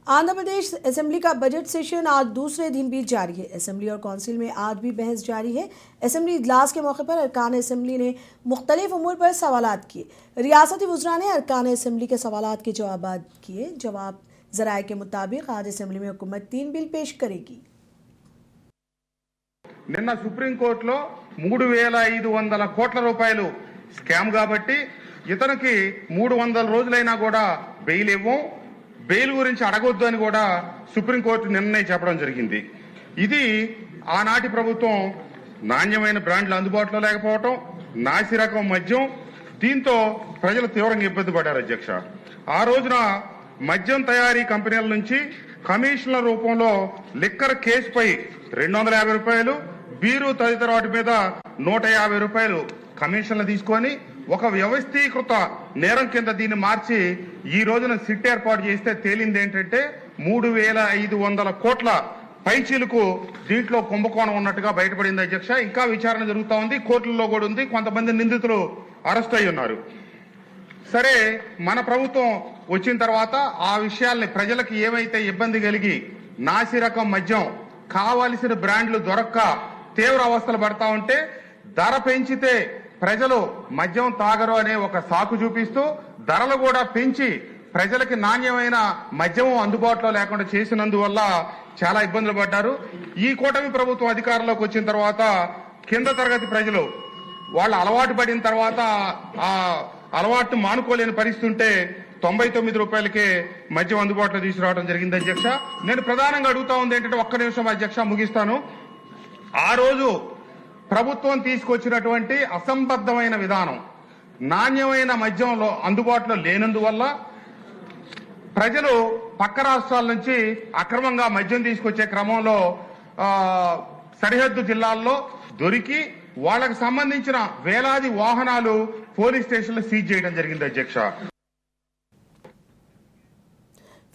Andhra Pradesh assembly का budget session आज दूसरे दिन भी जारी है। असेंबली और काउंसिल में आज भी बहस जारी है। असेंबली इजलास के मौके पर अरकान असेंबली ने मुख्तलिफ उमूर पर सवालात किए। रियासती वज़रा ने अरकान असेंबली के सवालात के जवाब किए। जवाब ज़राए के मुताबिक आज असेंबली में हुकूमत 3 बिल पेश करेगी। నిన్న సుప్రీంకోర్టులో 3500 కోట్ల రూపాయలు స్కామ్ కాబట్టి ఇతనికి 300 రోజులైనా కూడా బెయిల్ ఇవ్వం, బెయిల్ గురించి అడగొద్దు అని కూడా సుప్రీంకోర్టు నిన్నే చెప్పడం జరిగింది. ఇది ఆనాటి ప్రభుత్వం నాణ్యమైన బ్రాండ్లు అందుబాటులో లేకపోవడం, నాసిరకం మద్యం, దీంతో ప్రజలు తీవ్రంగా ఇబ్బంది పడ్డారు అధ్యక్ష. ఆ రోజున మద్యం తయారీ కంపెనీల నుంచి కమిషన్ల రూపంలో లిక్కర్ కేసుపై 250 రూపాయలు, బీరు తదితర వాటి మీద 150 రూపాయలు కమిషన్లు తీసుకొని ఒక వ్యవస్థీకృత నేరం కింద దీన్ని మార్చి ఈ రోజున సిట్ ఏర్పాటు చేస్తే తేలింది ఏంటంటే 3500 కోట్ల పైచీలకు దీంట్లో కుంభకోణం ఉన్నట్టుగా బయటపడింది అధ్యక్ష. ఇంకా విచారణ జరుగుతూ ఉంది, కోర్టుల్లో కూడా ఉంది. కొంతమంది నిందితులు అరెస్ట్ అయి ఉన్నారు. సరే, మన ప్రభుత్వం వచ్చిన తర్వాత ఆ విషయాల్ని ప్రజలకు ఏమైతే ఇబ్బంది కలిగి నాసిరకం మద్యం కావాల్సిన బ్రాండ్లు దొరక్క తీవ్ర అవస్థలు పడతా ఉంటే ధర పెంచితే ప్రజలు మద్యం తాగరు అనే ఒక సాకు చూపిస్తూ ధరలు కూడా పెంచి ప్రజలకి నాణ్యమైన మద్యం అందుబాటులో లేకుండా చేసినందువల్ల చాలా ఇబ్బందులు పడ్డారు. ఈ కూటమి ప్రభుత్వం అధికారంలోకి వచ్చిన తర్వాత కింద తరగతి ప్రజలు వాళ్ళు అలవాటు పడిన తర్వాత ఆ అలవాటు మానుకోలేని పరిస్థితి ఉంటే 99 రూపాయలకే మద్యం అందుబాటులో తీసుకురావడం జరిగింది అధ్యక్ష. నేను ప్రధానంగా అడుగుతా ఉంది ఏంటంటే, ఒక్క నిమిషం అధ్యక్ష ముగిస్తాను. ఆ రోజు ప్రభుత్వం తీసుకొచ్చినటువంటి అసంబద్ధమైన విధానం నాణ్యమైన మద్యంలో అందుబాటులో లేనందువల్ల ప్రజలు పక్క రాష్ట్రాల నుంచి అక్రమంగా మద్యం తీసుకొచ్చే క్రమంలో సరిహద్దు జిల్లాల్లో దొరికి వాళ్ళకు సంబంధించిన వేలాది వాహనాలు పోలీస్ స్టేషన్లో సీజ్ చేయడం జరిగింది అధ్యక్ష.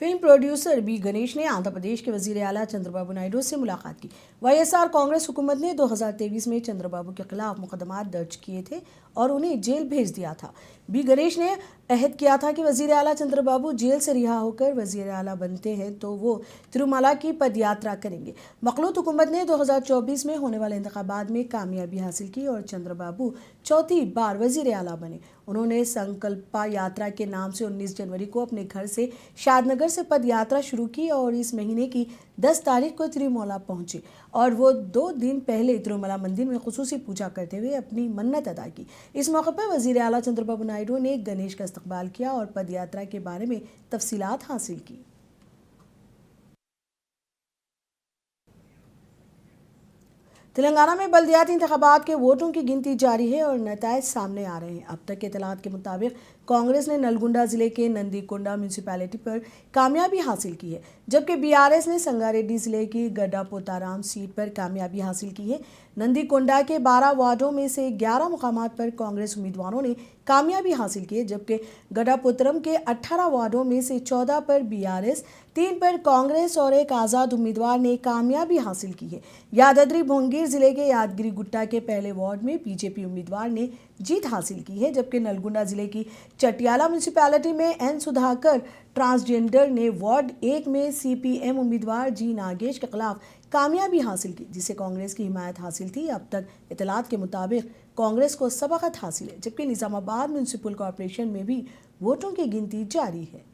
फिल्म प्रोड्यूसर बी गणेश ने आंध्र प्रदेश के वजीर आला चंद्रबाबू नायडू से मुलाकात की। वाईएसआर कांग्रेस हुकूमत ने 2023 में चंद्रबाबू के खिलाफ मुकदमात दर्ज किए थे और उन्हें जेल भेज दिया था। बी गणेश ने अहद किया था कि वजीर आला चंद्रबाबू जेल से रिहा होकर वजीर आला बनते हैं तो वो तिरुमला की पदयात्रा करेंगे। मखलूत हुकूमत ने 2024 में होने वाले इंतखाबात में कामयाबी हासिल की और चंद्रबाबू चौथी बार वजीर आला बने। उन्होंने संकल्पा यात्रा के नाम से 19 जनवरी को अपने घर से शादनगर से पद यात्रा शुरू की और इस महीने की 10 तारीख को तिरुमला पहुंचे और वो 2 दिन पहले तिरुमला मंदिर में खुसूसी पूजा करते हुए अपनी मन्नत अदा की। इस मौके पर वजीर आला चंद्रबाबू नायडू ने गणेश का इस्तकबाल किया और पद यात्रा के बारे में तफसीलात हासिल की। तेलंगाना में बल्दियाती इंतखाबात के वोटों की गिनती जारी है और नतायज सामने आ रहे हैं। अब तक के इतलात के मुताबिक कांग्रेस ने नलगुंडा जिले के नंदीकोंडा म्यूनसिपैलिटी पर कामयाबी हासिल की है, जबकि बीआरएस ने संगारेड्डी जिले की गड्डापोताराम सीट पर कामयाबी हासिल की है। नंदीकोंडा के 12 वार्डों में से 11 मुकामात पर कांग्रेस उम्मीदवारों ने कामयाबी हासिल की है, जबकि गड्डापोतरम के 18 वार्डों में से 14 पर बीआरएस, 3 पर कांग्रेस और एक आज़ाद उम्मीदवार ने कामयाबी हासिल की है। यादाद्री भुवनगिर जिले के यादगिरी गुट्टा के पहले वार्ड में बीजेपी उम्मीदवार ने जीत हासिल की है, जबकि नलगुंडा जिले की चटियाला म्यूनसिपैलिटी में एन सुधाकर ट्रांसजेंडर ने वार्ड 1 में सीपीएम उम्मीदवार जी नागेश के खिलाफ कामयाबी हासिल की, जिसे कांग्रेस की हिमायत हासिल थी। अब तक इतलात के मुताबिक कांग्रेस को सबकत हासिल है, जबकि निजामाबाद म्यूनसिपल कॉर्पोरेशन में भी वोटों की गिनती जारी है।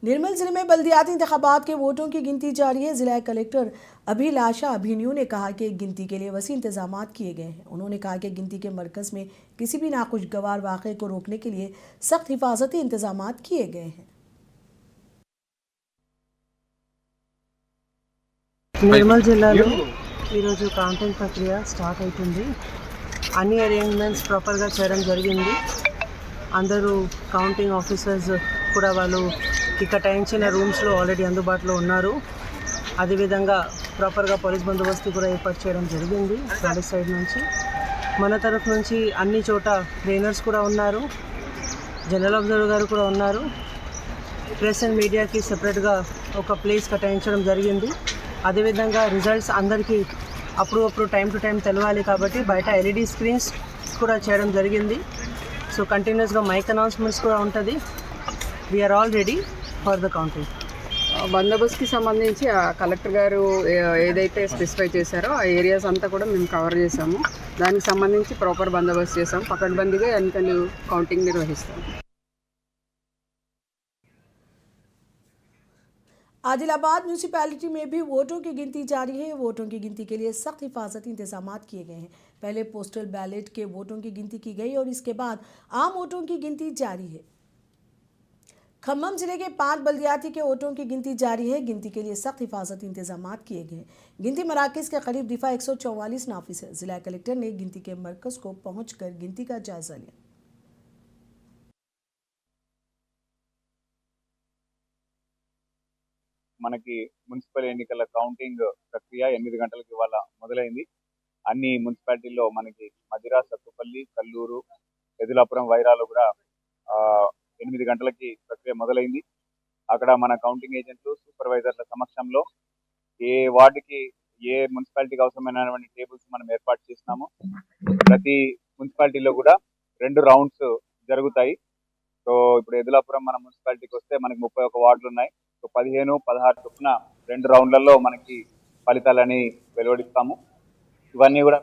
निर्मल जिले में बल्दियाती इंतखाबात के वोटों की गिनती जारी है। जिला कलेक्टर अभिलाषा अभिन्यू ने कहा कि गिनती के लिए वसी इंतजामात किए गए हैं। उन्होंने कहा कि गिनती के मरकज में किसी भी नाखुशगवार वाक़े को रोकने के लिए सख्त हिफाजती इंतजामात किए गए हैं। నిర్మల్ జిల్లాలో ఈరోజు కౌంటింగ్ ప్రక్రియ స్టార్ట్ అవుతుంది. అన్ని అరేంజ్మెంట్స్ ప్రాపర్గా చేయడం జరిగింది. అందరూ కౌంటింగ్ ఆఫీసర్స్ కూడా వాళ్ళు కేటాయించిన రూమ్స్లో ఆల్రెడీ అందుబాటులో ఉన్నారు. అదేవిధంగా ప్రాపర్గా పోలీస్ బందోబస్తు కూడా ఏర్పాటు చేయడం జరిగింది. పోలీస్ సైడ్ నుంచి మన తరఫు నుంచి అన్ని చోట ట్రైనర్స్ కూడా ఉన్నారు, జనరల్ అబ్జర్వర్ గారు కూడా ఉన్నారు. ప్రెస్ అండ్ మీడియాకి సెపరేట్గా ఒక ప్లేస్ కేటాయించడం జరిగింది. అదేవిధంగా రిజల్ట్స్ అందరికీ అప్పుడు టైం టు టైం తెలవాలి కాబట్టి బయట ఎల్ఈడి స్క్రీన్స్ కూడా చేయడం జరిగింది. సో కంటిన్యూస్గా మైక్ అనౌన్స్మెంట్స్ కూడా ఉంటుంది. We are all ready for the counting. బందోబస్తుకి సంబంధించి ఆ కలెక్టర్ గారు ఏదైతే స్పెసిఫై చేశారో ఆ ఏరియాస్ అంతా కూడా మేము కవర్ చేసాము. దానికి సంబంధించి ప్రాపర్ బందోబస్తు చేసాం. పకడ్బందీగా ఎన్నికలు కౌంటింగ్ నిర్వహిస్తాం. आदिलाबाद म्यूनिसिपैलिटी में भी वोटों की गिनती जारी है। वोटों की गिनती के लिए सख्त हिफाजती इंतजाम किए गए हैं। पहले पोस्टल बैलेट के वोटों की गिनती की गई और इसके बाद आम वोटों की गिनती जारी है। खम्मम जिले के 5 बल्दियाती के वोटों की गिनती जारी है। गिनती के लिए सख्त हिफाजती इंतजाम किए गए हैं। गिनती मराकज़ के करीब दिफा 144 नाफिज है। जिला कलेक्टर ने गिनती के मरकज़ को पहुंचकर गिनती का जायजा लिया। మనకి మున్సిపల్ ఎన్నికల కౌంటింగ్ ప్రక్రియ 8 గంటలకు ఇవాళ మొదలైంది. అన్ని మున్సిపాలిటీల్లో మనకి మదిరా, సత్తుపల్లి, కల్లూరు, ఎదులాపురం, వైరాలో కూడా 8 గంటలకి ప్రక్రియ మొదలైంది. అక్కడ మన కౌంటింగ్ ఏజెంట్లు, సూపర్వైజర్ల సమక్షంలో ఏ వార్డుకి ఏ మున్సిపాలిటీకి అవసరమైనటువంటి టేబుల్స్ మనం ఏర్పాటు చేసినాము. ప్రతి మున్సిపాలిటీలో కూడా 2 రౌండ్స్ జరుగుతాయి. సో ఇప్పుడు ఎదులాపురం మన మున్సిపాలిటీకి వస్తే మనకి 31 వార్డులు ఉన్నాయి. 15, 16 చొప్పున 2 రౌండ్లలో మనకి ఫలితాలని వెలువడిస్తాము. ఇవన్నీ కూడా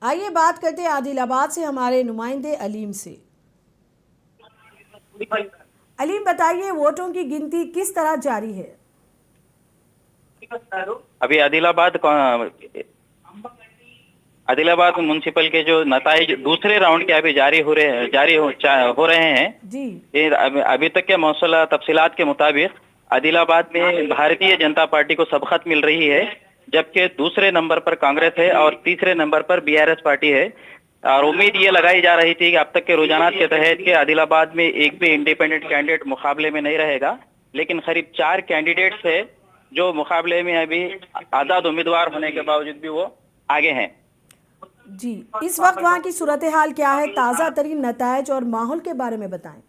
आइए बात करते हैं आदिलाबाद से हमारे नुमाइंदे अलीम से। अलीम बताइए, वोटों की गिनती किस तरह जारी है? अभी आदिलाबाद म्युनिसिपल के जो नताइज दूसरे राउंड के अभी जारी हो रहे हैं जी। ये अभी तक के मौसूला तफसीलात के मुताबिक आदिलाबाद में भारतीय जनता पार्टी को सबकत मिल रही है, जबकि दूसरे नंबर पर कांग्रेस है और तीसरे नंबर पर बीआरएस पार्टी है। और उम्मीद ये लगाई जा रही थी कि अब तक के रुझानात के तहत के आदिलाबाद में एक भी इंडिपेंडेंट कैंडिडेट मुकाबले में नहीं रहेगा, लेकिन करीब 4 कैंडिडेट्स है जो मुकाबले में अभी आजाद उम्मीदवार होने के बावजूद भी वो आगे हैं। जी, इस वक्त वहाँ की सूरत हाल क्या है? ताज़ा तरीन नतायज और माहौल के बारे में बताएं।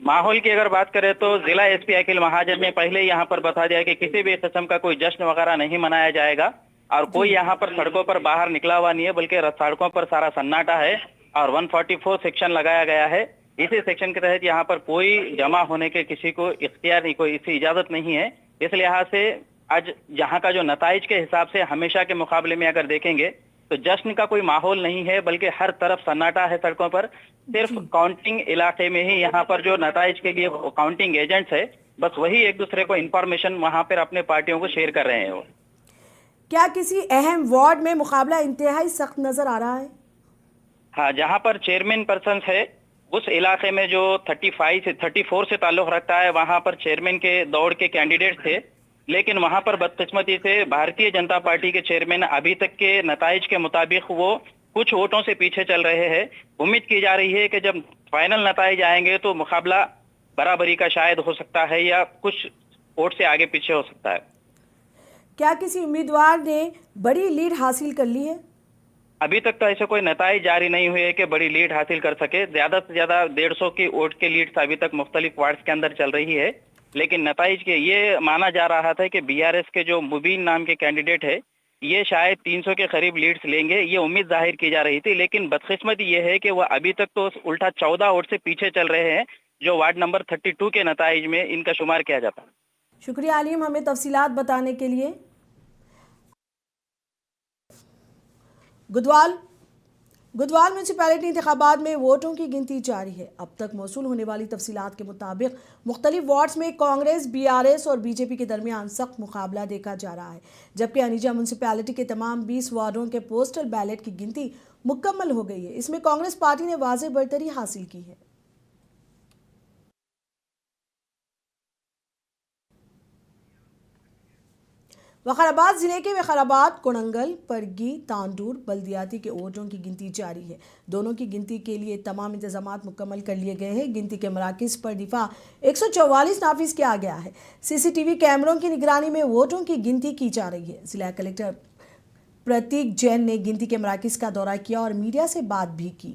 माहौल की अगर बात करें तो जिला एसपी अखिल महाजन ने पहले यहाँ पर बता दिया कि किसी भी किस्म का कोई जश्न वगैरह नहीं मनाया जाएगा और कोई यहाँ पर सड़कों पर बाहर निकला हुआ नहीं है, बल्कि सड़कों पर सारा सन्नाटा है और 144 सेक्शन लगाया गया है। इसी सेक्शन के तहत यहाँ पर कोई जमा होने के किसी को इख्तियार नहीं, कोई इसकी इजाजत नहीं है। इस लिहाज से आज यहाँ का जो नताइज के हिसाब से हमेशा के मुकाबले में अगर देखेंगे तो जश्न का कोई माहौल नहीं है, बल्कि हर तरफ सन्नाटा है सड़कों पर। सिर्फ काउंटिंग इलाके में ही यहाँ पर जो नताइज के लिए काउंटिंग एजेंट्स है, बस वही एक दूसरे को इंफॉर्मेशन वहाँ पर अपने पार्टियों को शेयर कर रहे हैं। वो क्या किसी अहम वार्ड में मुकाबला इंतहाई सख्त नजर आ रहा है? हाँ, जहाँ पर चेयरमैन पर्सन है उस इलाके में जो 34 से ताल्लुक रखता है, वहाँ पर चेयरमैन के दौड़ के कैंडिडेट थे, लेकिन वहां पर बदकिस्मती से भारतीय जनता पार्टी के चेयरमैन अभी तक के नताइज के मुताबिक वो कुछ वोटों से पीछे चल रहे हैं। उम्मीद की जा रही है कि जब फाइनल नताइज आएंगे तो मुकाबला बराबरी का शायद हो सकता है या कुछ वोट से आगे पीछे हो सकता है। क्या किसी उम्मीदवार ने बड़ी लीड हासिल कर ली है? अभी तक तो ऐसे कोई नताइज जारी नहीं हुए कि बड़ी लीड हासिल कर सके। ज्यादा से ज्यादा 150 की वोट के लीड अभी तक मुख्तलिफ वार्ड्स के अंदर चल रही है, लेकिन नताइज के ये माना जा रहा था कि बीआरएस के जो मुबीन नाम के कैंडिडेट है ये शायद 300 के करीब लीड्स लेंगे, ये उम्मीद जाहिर की जा रही थी। लेकिन बदकिस्मती ये है कि वह अभी तक तो उल्टा 14 वोट से पीछे चल रहे हैं, जो वार्ड नंबर 32 के नताइज में इनका शुमार किया जाता है। शुक्रिया अलीम, हमें तफसीलात बताने के लिए। गुदवाल म्यूनसिपैलिटी इंतखाबात में वोटों की गिनती जारी है। अब तक मौसूल होने वाली तफसीलात के मुताबिक मुख्तलिफ वार्ड्स में कांग्रेस, बीआरएस और बीजेपी के दरमियान सख्त मुकाबला देखा जा रहा है, जबकि अनीजा म्यूनसिपैलिटी के तमाम 20 वार्डों के पोस्टल बैलेट की गिनती मुकम्मल हो गई है। इसमें कांग्रेस पार्टी ने वाज़ेह बढ़तरी हासिल की है। वकाराबाद जिले के वकाराबाद, कोड़ंगल, परगी, तांडूर बल्दियाती के वोटों की गिनती जारी है। दोनों की गिनती के लिए तमाम इंतजाम मुकम्मल कर लिए गए हैं। गिनती के मराकज़ पर दिफा 144 नाफिज किया गया है। सीसीटीवी कैमरों की निगरानी में वोटों की गिनती की जा रही है। जिला कलेक्टर प्रतीक जैन ने गिनती के मराकज़ का दौरा किया और मीडिया से बात भी की।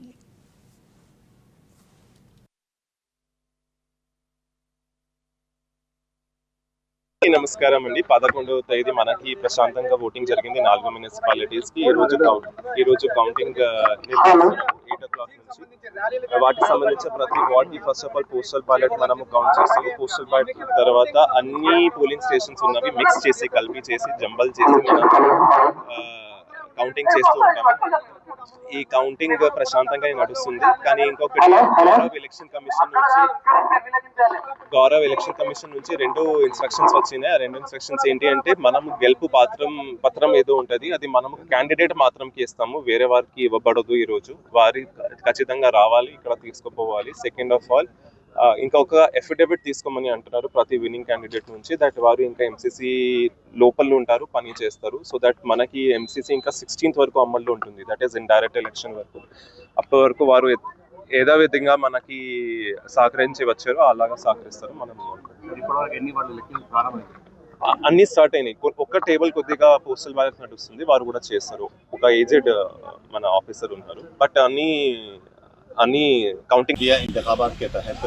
అందరికీ నమస్కారం అండి. 11వ తేదీ మనకి ప్రశాంతంగా ఓటింగ్ జరిగింది 4 మున్సిపాలిటీస్ కి. ఈ రోజు కౌంటింగ్ 8 o'clock నుంచి వాటికి సంబంధించిన ప్రతి వార్డ్ కి first of all postal ballot మనము కౌంట్ చేస్తాము. పోస్టల్ బ్యాలెట్ తర్వాత అన్ని పోలింగ్ స్టేషన్స్ ఉన్నవి మిక్స్ చేసి కలిపి చేసి జంబల్ చేసి మనం కౌంటింగ్ చేస్తూ ఉంటాము. ఈ కౌంటింగ్ ప్రశాంతంగా నడుస్తుంది. కానీ ఇంకొకటి గౌరవ ఎలక్షన్ కమిషన్ నుంచి 2 ఇన్స్ట్రక్షన్స్ వచ్చినాయి. ఆ 2 ఇన్స్ట్రక్షన్స్ ఏంటి అంటే మనం గెలుపు పత్రం ఏదో ఉంటది, అది మనం క్యాండిడేట్ మాత్రంకి ఇస్తాము, వేరే వారికి ఇవ్వబడదు. ఈ రోజు వారి ఖచ్చితంగా రావాలి, ఇక్కడ తీసుకుపోవాలి. సెకండ్ ఆఫ్ ఆల్ ఇంకొక ఎఫిడవిట్ తీసుకోమని అంటున్నారు ప్రతి విన్నింగ్ క్యాండిడేట్ నుంచి, దట్ వారు ఇంకా ఎంసీసీ లోపల ఉంటారు, పని చేస్తారు. సో దట్ మనకి ఎంసీసీ ఇంకా 16th వరకు అమల్లో ఉంటుంది, దట్ ఈస్ ఇండైరెక్ట్ ఎలక్షన్ వరకు. అప్పటి వరకు వారు ఏదో విధంగా మనకి సహకరించి వచ్చారో అలాగా సహకరిస్తారు. మనం అన్ని స్టార్ట్ అయినాయి. ఒక్క టేబుల్ కొద్దిగా పోస్టల్ బ్యాలెట్ నడుస్తుంది, వారు కూడా చేస్తారు. ఒక ఏజెడ్ మన ఆఫీసర్ ఉన్నారు. బట్ అన్ని काउंटिंग किया इंतखाबात के तहत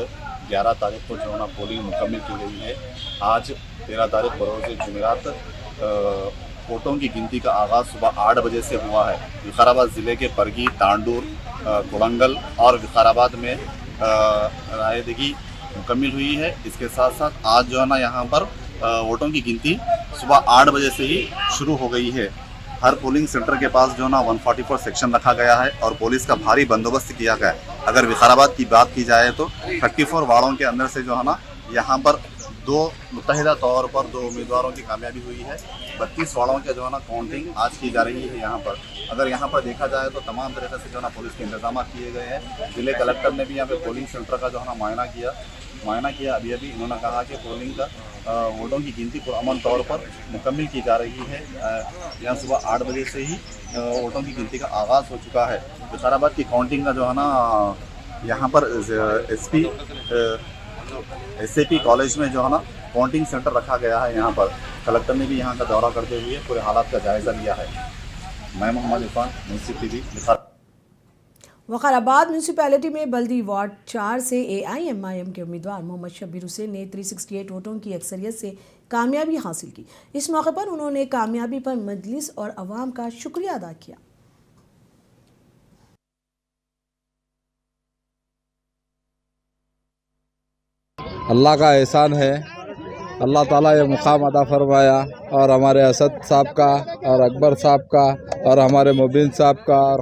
11 तारीख को जो है पोलिंग मुकम्मल की गई है। आज 13 तारीख बरोज़ जुमेरात वोटों की गिनती का आगाज़ सुबह 8 बजे से हुआ है। विकाराबाद ज़िले के परगी, तांडूर, कोड़ंगल और विकाराबाद में रायदगी मुकम्मल हुई है। इसके साथ साथ आज जो है ना यहाँ पर वोटों की गिनती सुबह 8 बजे से ही शुरू हो गई है। हर पोलिंग सेंटर के पास जो है ना 144 सेक्शन रखा गया है और पुलिस का भारी बंदोबस्त किया गया है। अगर विकाराबाद की बात की जाए तो 34 वार्डों के अंदर से जो है ना यहाँ पर 2 मुत्तहिदा तौर पर 2 उम्मीदवारों की कामयाबी हुई है। 32 वार्डों के जो है ना काउंटिंग आज की जा रही है यहाँ पर। अगर यहाँ पर देखा जाए तो तमाम तरीके से जो है ना पुलिस के इंतजाम किए गए हैं। जिले कलेक्टर ने भी यहाँ पे पोलिंग सेंटर का जो है ना मुआयना किया। अभी इन्होंने कहा कि पोलिंग का वोटों की गिनती पुरअमन तौर पर मुकम्मल की जा रही है। यहाँ सुबह 8 बजे से ही वोटों की गिनती का आगाज़ हो चुका है। विकाराबाद की काउंटिंग का जो है ना यहाँ पर SAP कॉलेज में जो है ना काउंटिंग सेंटर रखा गया है। यहाँ पर कलेक्टर ने भी यहाँ का दौरा करते हुए पूरे हालात का जायज़ा लिया है। मैं मोहम्मद इरफान, मुंसिफ टीवी, विकाराबाद। वकाराबाद म्यूनसिपैलिटी में बल्दी वार्ड 4 से AIMIM के उम्मीदवार मोहम्मद शब्बीर हुसैन ने 368 वोटों की अक्सरियत से कामयाबी हासिल की। इस मौके पर उन्होंने कामयाबी पर मजलिस और अवाम का शुक्रिया अदा किया। अल्लाह का एहसान है, अल्लाह ताला ये मुकाम अदा फरमाया, और हमारे असद साहब का और अकबर साहब का और हमारे मुबीन साहब का और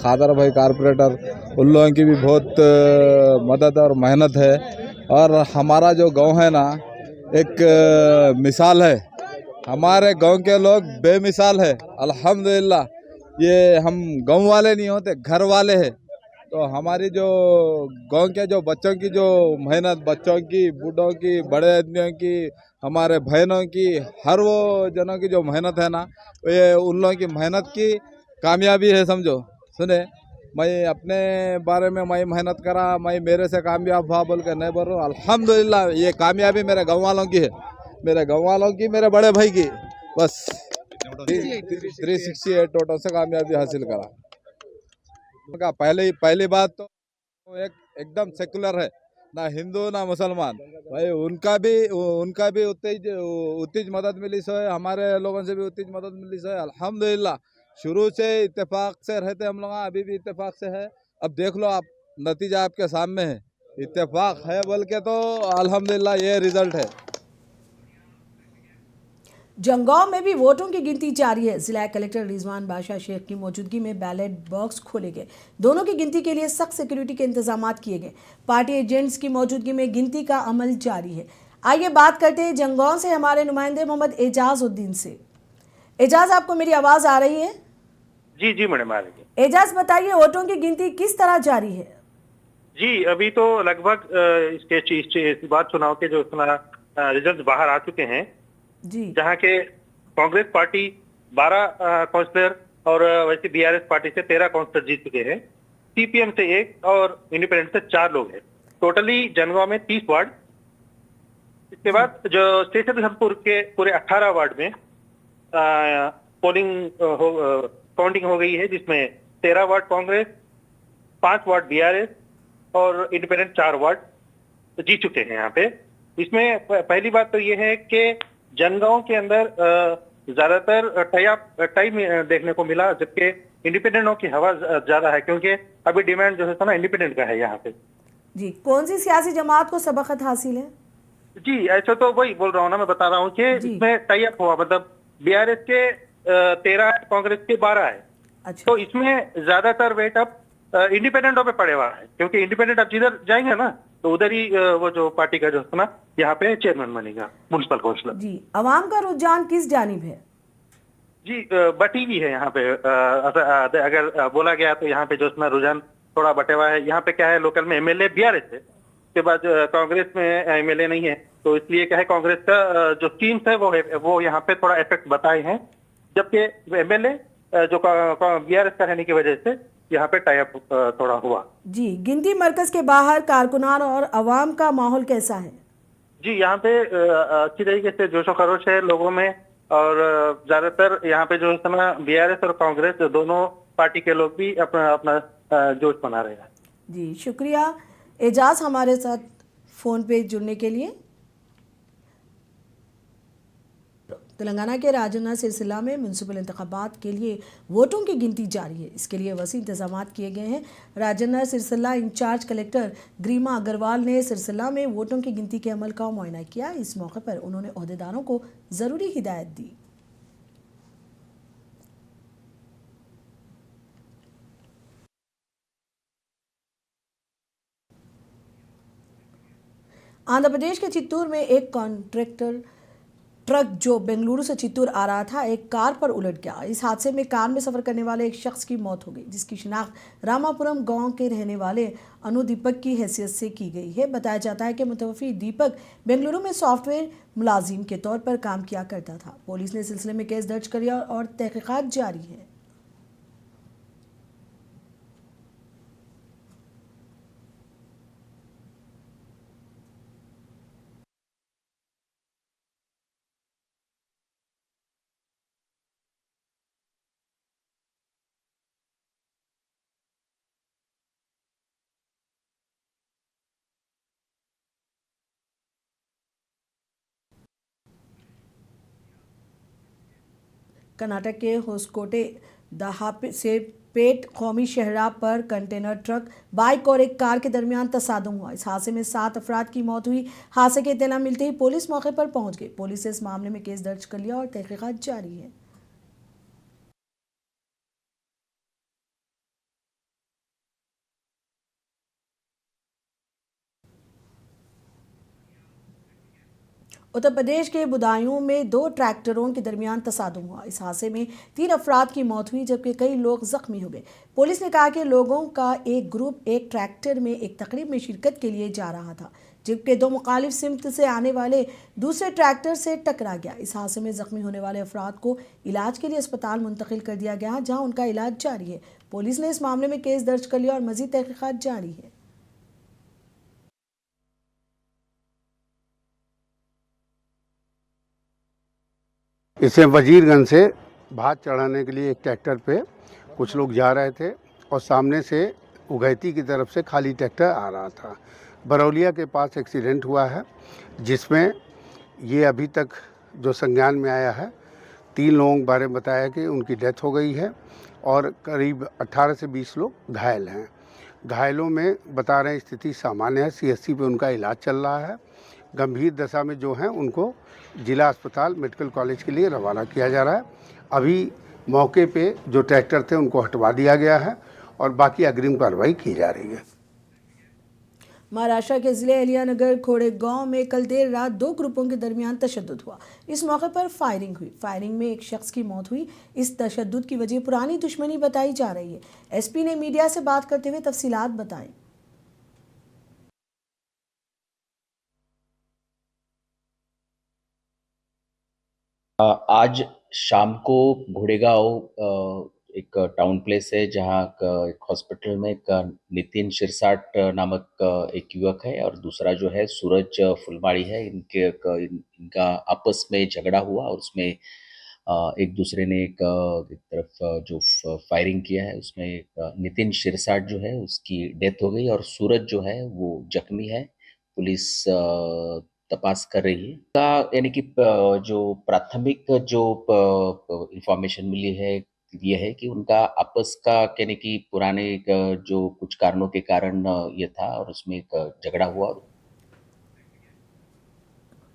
खादर भाई कारपोरेटर, उन लोगों की भी बहुत मदद और मेहनत है। और हमारा जो गांव है ना, एक मिसाल है। हमारे गांव के लोग बेमिसाल है, अल्हम्दुलिल्लाह। ये हम गांव वाले नहीं होते, घर वाले हैं। तो हमारी जो गांव के जो बच्चों की जो मेहनत, बच्चों की, बूढ़ों की, बड़े आदमियों की, हमारे बहनों की, हर वो जनों की जो मेहनत है ना, ये उन लोगों की मेहनत की कामयाबी है, समझो। सुने, मैं अपने बारे में मैं मेहनत करा, मैं मेरे से कामयाब हुआ बोल कर नहीं बोल रहा हूँ। अल्हम्दुलिल्लाह ये कामयाबी मेरे गाँव वालों की है, मेरे गाँव वालों की, मेरे बड़े भाई की। बस 368 वोटों से कामयाबी हासिल करा। पहली बात तो एकदम सेकुलर है, ना हिंदू ना मुसलमान भाई। उनका भी उतनी मदद मिली सो है, हमारे लोगों से भी उतनी मदद मिली सो है। अल्हम्दुलिल्लाह शुरू से इत्तेफाक से रहते हम लोग, अभी भी इत्तेफाक से है। अब देख लो आप, नतीजा आपके सामने है। इत्तेफाक है बोल के तो अल्हम्दुलिल्लाह ये रिजल्ट है। जंगांव में भी वोटों की गिनती जारी है। जिला कलेक्टर रिजवान बादशाह शेख की मौजूदगी में बैलेट बॉक्स खोले गए। दोनों की गिनती के लिए सख्त सिक्योरिटी के इंतजाम किए गए। पार्टी एजेंट्स की मौजूदगी में गिनती का अमल जारी है। आइए बात करते हैं जंगांव से हमारे नुमाइंदे मोहम्मद एजाजुद्दीन से। एजाज, आपको मेरी आवाज आ रही है? जी मैडम आ रही है। एजाज बताइए, वोटों की गिनती किस तरह जारी है? जी अभी तो लगभग इसके बाद चुनाव के जो रिजल्ट बाहर आ चुके हैं जी, जहाँ के कांग्रेस पार्टी 12 काउंसलर और वैसे बीआरएस पार्टी से 13 काउंसलर जीत चुके हैं। सीपीएम से 1 और इंडिपेंडेंट से 4 लोग हैं। टोटली जनगांव में 30 वार्ड। इसके बाद जो स्टेशन धर्मपुर के पूरे 18 वार्ड में काउंटिंग हो गई है, जिसमें 13 वार्ड कांग्रेस, 5 वार्ड बीआरएस और इंडिपेंडेंट 4 वार्ड जीत चुके हैं यहाँ पे। इसमें पहली बात तो ये है कि जनगांव के अंदर ज्यादातर टाई देखने को मिला, जबकि इंडिपेंडेंटों की हवा ज्यादा है, क्योंकि अभी डिमांड जो है ना इंडिपेंडेंट का है यहाँ पे। जी, कौन सी सियासी जमात को सबकत हासिल है? जी, ऐसा तो वही बोल रहा हूँ ना, मैं बता रहा हूँ कि जी। इसमें टाई अप हुआ, मतलब बीआरएस के 13 कांग्रेस के 12 है। अच्छा, तो इसमें ज्यादातर वेट अब इंडिपेंडेंटों पे पड़े हुआ है, क्योंकि इंडिपेंडेंट अब जिधर जाएंगे ना तो उधर ही वो जो पार्टी का जो है ना यहाँ पे चेयरमैन बनेगा, म्युनिसिपल काउंसिलर। जी, अवाम का रुझान किस जानिब है? जी, बटी भी है यहाँ पे। अगर बोला गया तो यहाँ पे जो है ना रुझान थोड़ा बटे हुआ है। यहाँ पे क्या है, लोकल में एमएलए बीआरएस है, उसके बाद कांग्रेस में एमएलए नहीं है, तो इसलिए क्या है, कांग्रेस का जो टीम्स है वो यहाँ पे थोड़ा इफेक्ट बताए हैं, जबकि एमएलए जो बीआरएस का रहने की वजह से यहाँ पे टाई अप थोड़ा हुआ। जी, गिनती मरकज के बाहर कारकुनान और अवाम का माहौल कैसा है? जी, यहाँ पे अच्छी तरीके से जोशो खरोश है लोगों में, और ज्यादातर यहाँ पे जो है ना बीआरएस और कांग्रेस दोनों पार्टी के लोग भी अपना अपना जोश बना रहे हैं। जी, शुक्रिया एजाज हमारे साथ फ़ोन पे जुड़ने के लिए। तेलंगाना के राजन्ना सिरसिला में म्यूनसिपल इंतखाबात के लिए वोटों की गिनती जारी है। इसके लिए वसी इंतजाम किए गए हैं। राजन्ना सिरसिला इंचार्ज कलेक्टर ग्रीमा अग्रवाल ने सिरसिला में वोटों की गिनती के अमल का मुआयना किया। इस मौके पर उन्होंने ओहदेदारों को ज़रूरी हिदायत दी। आंध्र प्रदेश के चित्तूर में एक कॉन्ट्रैक्टर ट्रक जो बेंगलुरु से चित्तूर आ रहा था एक कार पर उलट गया। इस हादसे में कार में सफर करने वाले एक शख्स की मौत हो गई, जिसकी शिनाख्त रामापुरम गांव के रहने वाले अनु दीपक की हैसियत से की गई है। बताया जाता है कि मुतवफ़ी दीपक बेंगलुरु में सॉफ्टवेयर मुलाजिम के तौर पर काम किया करता था। पुलिस ने सिलसिले में केस दर्ज कर लिया और तहकीकात जारी है। कर्नाटक के होसकोटे दहापे से पेट कौमी शहरा पर कंटेनर ट्रक बाइक और एक कार के दरमियान तसादम हुआ। इस हादसे में 7 अफराद की मौत हुई। हादसे की इत्तला मिलते ही पुलिस मौके पर पहुंच गई। पुलिस ने इस मामले में केस दर्ज कर लिया और तहकीकात जारी है। उत्तर प्रदेश के बुदायूं में 2 ट्रैक्टरों के दरमियान तसादुम हुआ। इस हादसे में 3 अफराद की मौत हुई, जबकि कई लोग जख्मी हो गए। पुलिस ने कहा कि लोगों का एक ग्रुप एक ट्रैक्टर में एक तकरीब में शिरकत के लिए जा रहा था, जबकि 2 मुखालिफ सिमत से आने वाले दूसरे ट्रैक्टर से टकरा गया। इस हादसे में जख्मी होने वाले अफराद को इलाज के लिए अस्पताल मुंतकिल कर दिया गया, जहाँ उनका इलाज जारी है। पुलिस ने इस मामले में केस दर्ज कर लिया और मजीद तहकीकात जारी है। इसे वजीरगंज से भात चढ़ाने के लिए एक ट्रैक्टर पे कुछ लोग जा रहे थे और सामने से उगैती की तरफ से खाली ट्रैक्टर आ रहा था। बरौलिया के पास एक्सीडेंट हुआ है, जिसमें ये अभी तक जो संज्ञान में आया है 3 लोगों के बारे में बताया कि उनकी डेथ हो गई है और करीब 18 से 20 लोग घायल हैं। घायलों में बता रहे हैं स्थिति सामान्य है, सीएससी पे उनका इलाज चल रहा है। गंभीर दशा में जो हैं उनको जिला अस्पताल मेडिकल कॉलेज के लिए रवाना किया जा रहा है। अभी मौके पे जो ट्रैक्टर थे उनको हटवा दिया गया है और बाकी अग्रिम कार्रवाई की जा रही है। महाराष्ट्र के जिले अलियानगर खोड़े गांव में कल देर रात 2 ग्रुपों के दरमियान तशद्दुद हुआ। इस मौके पर फायरिंग हुई। फायरिंग में एक शख्स की मौत हुई। इस तशद्दुद की वजह पुरानी दुश्मनी बताई जा रही है। एसपी ने मीडिया से बात करते हुए तफसीलात बताई। आज शाम को घोड़ेगांव एक टाउन प्लेस है जहाँ एक हॉस्पिटल में एक नितिन शिरसाट नामक एक युवक है और दूसरा जो है सूरज फुलमाड़ी है। इनका आपस में झगड़ा हुआ और उसमें एक दूसरे ने एक तरफ जो फायरिंग किया है उसमें एक नितिन शिरसाट जो है उसकी डेथ हो गई और सूरज जो है वो जख्मी है। पुलिस तपास कर रही है का यानी कि जो प्राथमिक जो इंफॉर्मेशन मिली है ये है कि उनका आपस का यानी कि पुराने जो कुछ कारणों के कारण ये था और उसमें एक झगड़ा हुआ और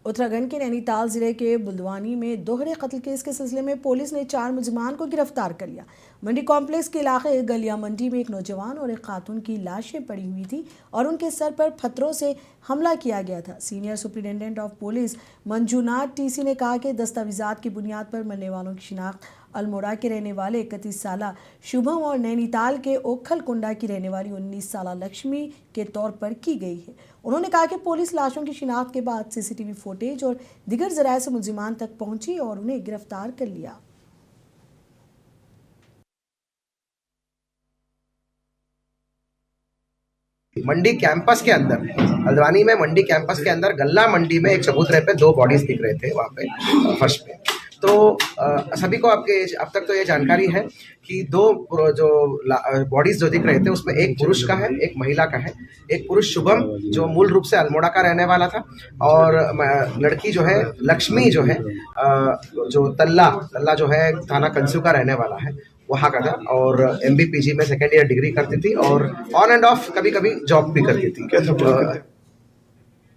उत्तराखंड के नैनीताल जिले के बुल्दवानी में दोहरे कत्ल केस के सिलसिले में पुलिस ने 4 मुलजिमान को गिरफ्तार कर लिया। मंडी कॉम्प्लेक्स के इलाके गलिया मंडी में एक नौजवान और एक खातून की लाशें पड़ी हुई थी और उनके सर पर पत्थरों से हमला किया गया था। Senior superintendent of police Manjunath TC ने कहा कि दस्तावेजात की बुनियाद पर मरने वालों की शिनाख्त अल्मोड़ा के रहने वाले 31 साला शुभम और नैनीताल के ओखल कुंडा की रहने वाली 19 साला लक्ष्मी के तौर पर की गई है। उन्होंने कहा कि पुलिस लाशों की शिनाख्त के बाद सीसीटीवी फुटेज और दिगर जराये से मुलजिमान तक पहुंची और उन्हें गिरफ्तार कर लिया। मंडी कैंपस के अंदर, हल्द्वानी में मंडी कैंपस के अंदर गल्ला मंडी में एक चबूतरे पे 2 बॉडीज दिख रहे थे वहाँ पे फर्श पे। तो सभी को अब तक तो ये जानकारी है कि 2 जो बॉडीज जो दिख रहे थे उसमें एक पुरुष का है, एक महिला का है। एक पुरुष शुभम जो मूल रूप से अल्मोड़ा का रहने वाला था और लड़की जो है लक्ष्मी जो है जो तल्ला जो है थाना कंसू का रहने वाला है, वहाँ का था और MBPG में 2nd ईयर डिग्री करती थी और ऑन एंड ऑफ कभी कभी जॉब भी करती थी।